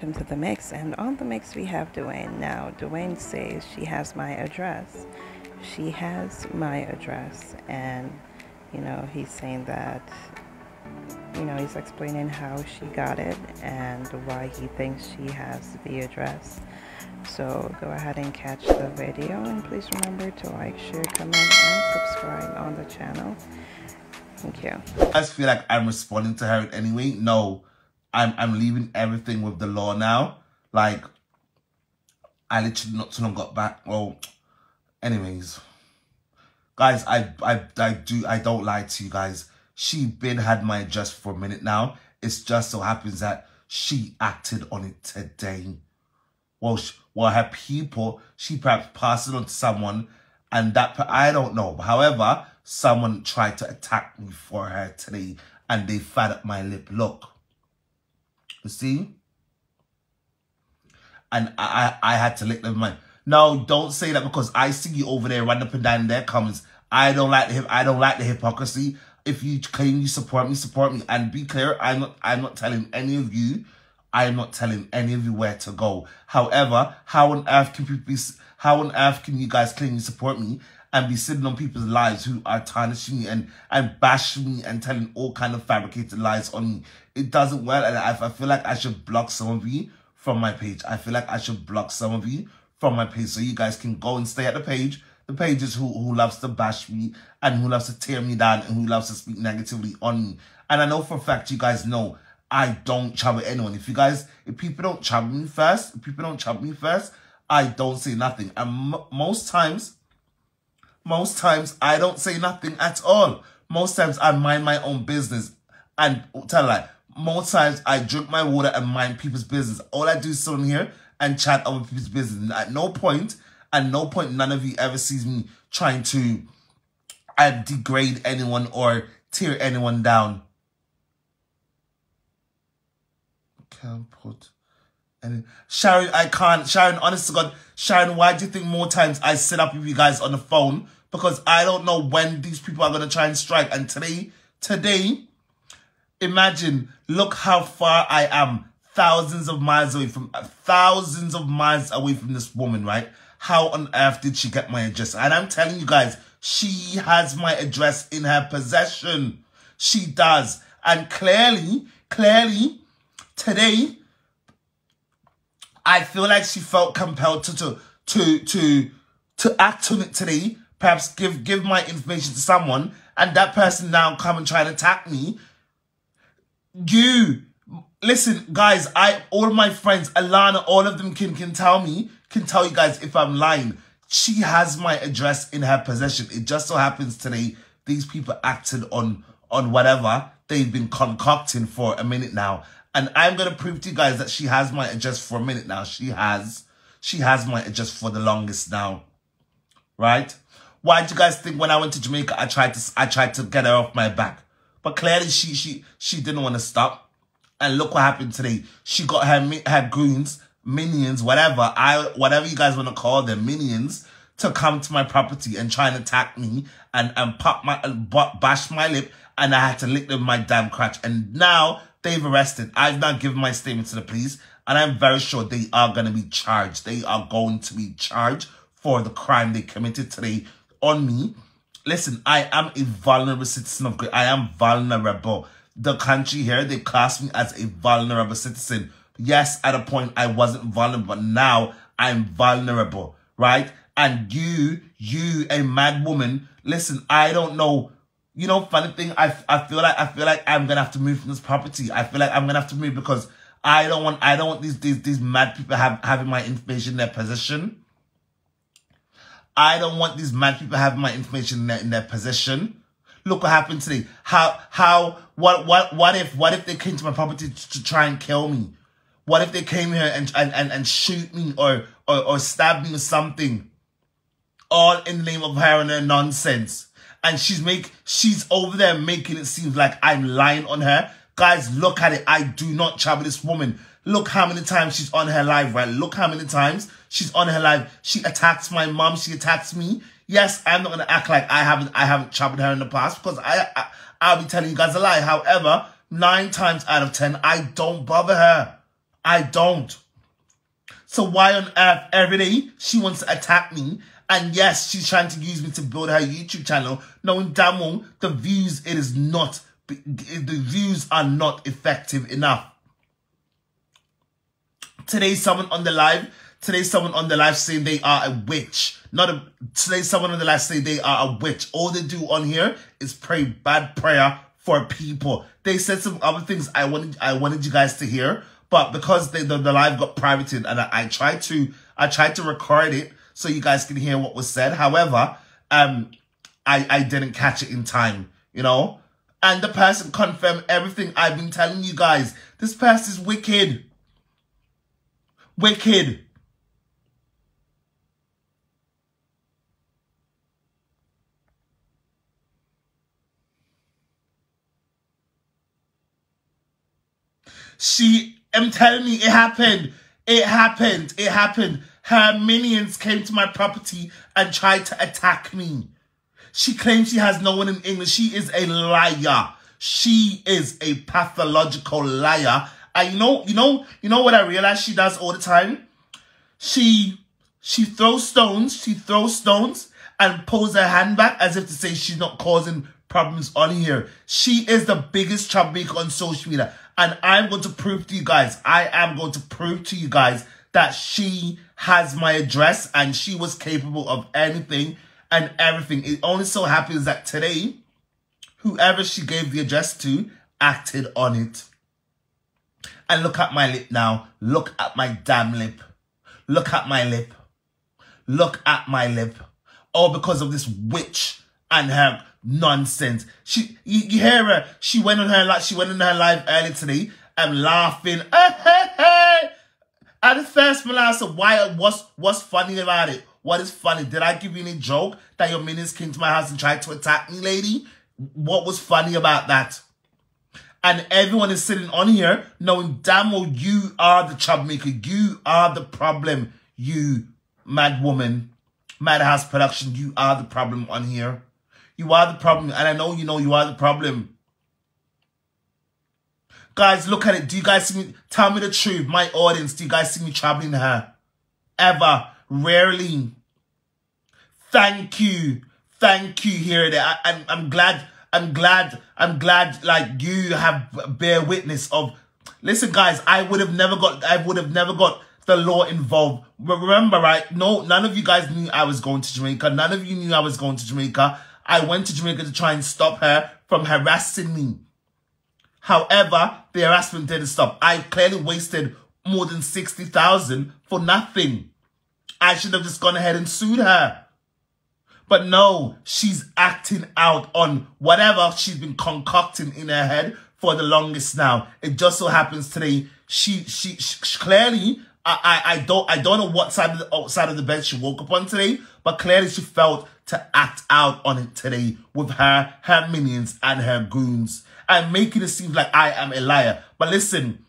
Welcome to the mix, and on the mix we have Dwayne. Now, Dwayne says she has my address. She has my address, and he's saying that he's explaining how she got it and why he thinks she has the address. So go ahead and catch the video, and please remember to like, share, comment, and subscribe on the channel. Thank you. I just feel like I'm responding to her anyway. No, I'm leaving everything with the law now. Like, I literally not too long got back. Well, anyways, guys, I don't lie to you guys. She been had my address for a minute now. It's just so happens that she acted on it today. Well, her people, she perhaps passed it on to someone, and that, I don't know. However, someone tried to attack me for her today, and they fed up my lip. Look. You see? And I had to lick them in my... No, don't say that, because I see you over there running up and down in their comments. I don't like the hypocrisy. If you claim you support me, and be clear, I'm not telling any of you. I am not telling any of you where to go. However, how on earth can you guys claim you support me and be sitting on people's lives who are tarnishing me and bashing me and telling all kind of fabricated lies on me? It doesn't work, and I feel like I should block some of you from my page. I feel like I should block some of you from my page so you guys can go and stay at the page. The page is who loves to bash me and who loves to tear me down and who loves to speak negatively on me. And I know for a fact you guys know I don't chat with anyone. If people don't chat with me first, I don't say nothing. And most times I don't say nothing at all. Most times I mind my own business. And tell a lie, most times I drink my water and mind people's business. All I do is sit on here and chat over people's business. And at no point, none of you ever sees me trying to degrade anyone or tear anyone down. Can't put any... Sharon, I can't. Sharon, honest to God, Sharon, why do you think more times I sit up with you guys on the phone? Because I don't know when these people are going to try and strike. And today, imagine, look how far I am. Thousands of miles away from this woman, right? How on earth did she get my address? And I'm telling you guys, she has my address in her possession. She does. And clearly, today, I feel like she felt compelled to act on it today. Perhaps give my information to someone, and that person now come and try and attack me. Listen, guys, all my friends, Alana, all of them can tell you guys if I'm lying. She has my address in her possession. It just so happens today these people acted on whatever they've been concocting for a minute now. And I'm going to prove to you guys that she has my address for a minute now. She has my address for the longest now. Right? Why do you guys think when I went to Jamaica, I tried to get her off my back? But clearly she didn't want to stop. And look what happened today. She got her goons, minions, whatever you guys want to call them, minions, to come to my property and try and attack me and bash my lip, and I had to lick them my damn crotch. And now they've arrested. I've now given my statement to the police, and I'm very sure they are going to be charged. They are going to be charged for the crime they committed today on me. Listen, I am a vulnerable citizen of Great. I am vulnerable. The country here, they class me as a vulnerable citizen. Yes, at a point I wasn't vulnerable, but now I'm vulnerable, right? And you, a mad woman, listen, I don't know. You know, funny thing, I feel like I'm gonna have to move from this property. I feel like I'm gonna have to move because I don't want these mad people having my information in their possession. I don't want these mad people having my information in their possession. Look what happened today. What if they came to my property to try and kill me? What if they came here and shoot me or stab me or something? All in the name of her and her nonsense. And she's over there making it seem like I'm lying on her. Guys, look at it. I do not chat with this woman. Look how many times she's on her live, right? Look how many times she's on her live. She attacks my mom. She attacks me. Yes, I'm not going to act like I haven't chat with her in the past, because I'll be telling you guys a lie. However, 9 times out of 10, I don't bother her. I don't. So why on earth every day she wants to attack me? And yes, she's trying to use me to build her YouTube channel, knowing damn well the views the views are not effective enough. Today someone on the live saying they are a witch. Today someone on the live saying they are a witch. All they do on here is pray bad prayer for people. They said some other things I wanted you guys to hear, but because the live got privated and I tried to record it so you guys can hear what was said. However, I didn't catch it in time, you know? And the person confirmed everything I've been telling you guys. This person is wicked. Wicked. I'm telling you, it happened. It happened. It happened. Her minions came to my property and tried to attack me. She claims she has no one in England. She is a liar. She is a pathological liar. And you know what I realize she does all the time? She throws stones. She throws stones and pulls her hand back as if to say she's not causing problems on here. She is the biggest troublemaker on social media. And I'm going to prove to you guys, I am going to prove to you guys that she has my address and she was capable of anything and everything. It only so happens that today, whoever she gave the address to acted on it. And look at my lip now. Look at my damn lip. Look at my lip. Look at my lip. All because of this witch and her nonsense. You hear her? She went on her live earlier today and laughing. At the first, I said, what's funny about it? What is funny? Did I give you any joke that your minions came to my house and tried to attack me, lady? What was funny about that? And everyone is sitting on here knowing damn well you are the troublemaker. You are the problem. You, mad woman, Madhouse Production, you are the problem on here. You are the problem. And I know you know you are the problem. Guys, look at it. Do you guys see me? Tell me the truth. My audience, do you guys see me troubling her? Ever. Rarely. Thank you. Thank you here. I'm glad like you have bear witness of. Listen guys, I would have never got the law involved. Remember, right? No, none of you guys knew I was going to Jamaica. None of you knew I was going to Jamaica. I went to Jamaica to try and stop her from harassing me. However, the harassment didn't stop. I clearly wasted more than 60,000 for nothing. I should have just gone ahead and sued her. But no, she's acting out on whatever she's been concocting in her head for the longest now. It just so happens today, she clearly, I don't know what side of the bed she woke up on today, but clearly she felt to act out on it today with her minions and her goons and making it seem like I am a liar. But listen,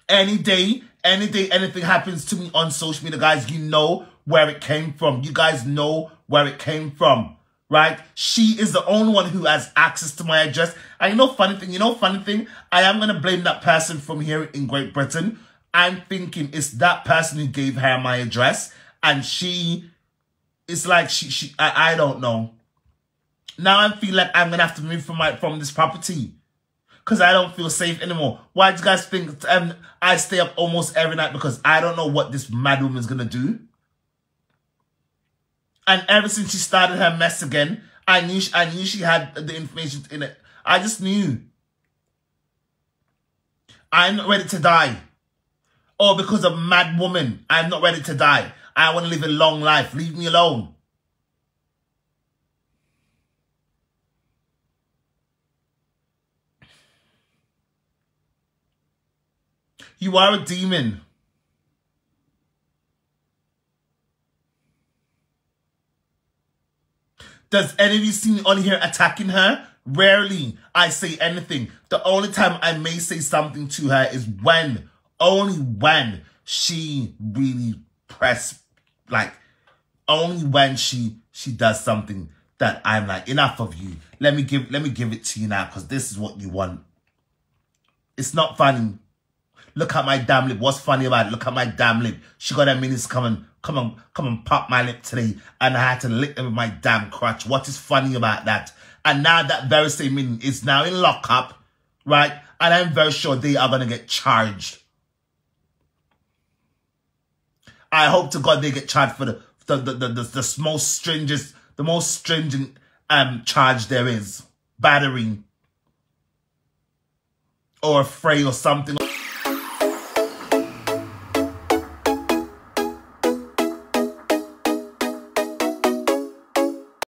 any day anything happens to me on social media, guys, you know where it came from. You guys know where it came from, right? She is the only one who has access to my address. And you know funny thing? I am going to blame that person from here in Great Britain. I'm thinking it's that person who gave her my address. And it's like I don't know. Now I feel like I'm going to have to move from this property. Because I don't feel safe anymore. Why do you guys think I stay up almost every night? Because I don't know what this mad woman is going to do. And ever since she started her mess again, I knew she had the information in it. I just knew. I'm not ready to die. Or because of mad woman, I'm not ready to die. I want to live a long life. Leave me alone. You are a demon. Does any of you see me on here attacking her? Rarely I say anything. The only time I may say something to her is only when she really only when she does something that I'm like, enough of you. Let me give it to you now because this is what you want. It's not funny. Look at my damn lip. What's funny about it? Look at my damn lip. She got a minutes come and pop my lip today. And I had to lick them with my damn crutch. What is funny about that? And now that very same minion is now in lockup, right? And I'm very sure they are going to get charged. I hope to God they get charged for the most stringent charge there is. Battering. Or affray or something.